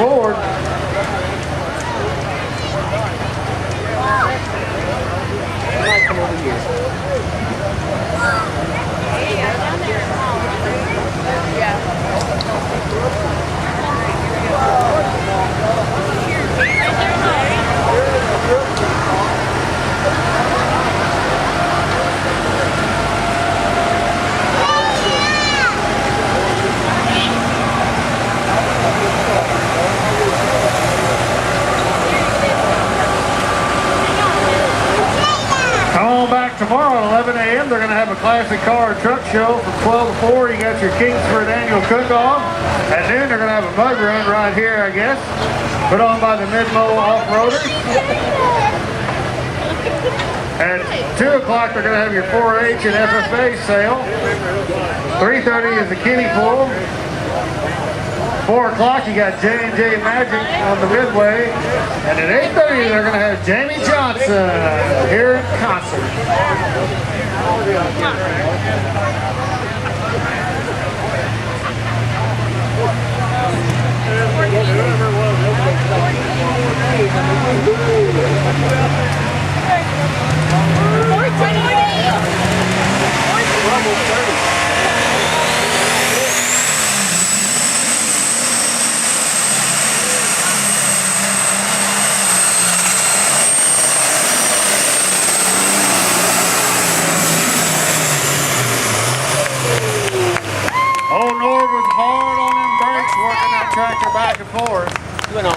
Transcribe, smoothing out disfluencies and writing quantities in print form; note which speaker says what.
Speaker 1: forward. Tomorrow at 11 a.m. they're going to have a classic car and truck show from 12 to 4. You got your Kingsford annual cook-off. At noon they're going to have a mud run right here, I guess, put on by the Midmo Off-Roaders. At 2 o'clock they're going to have your 4-H and FFA sale. 3:30 is the kiddie pool. 4 o'clock you got J&J Magic on the Midway. And at 8:30 they're going to have Jamie Johnson here in concert.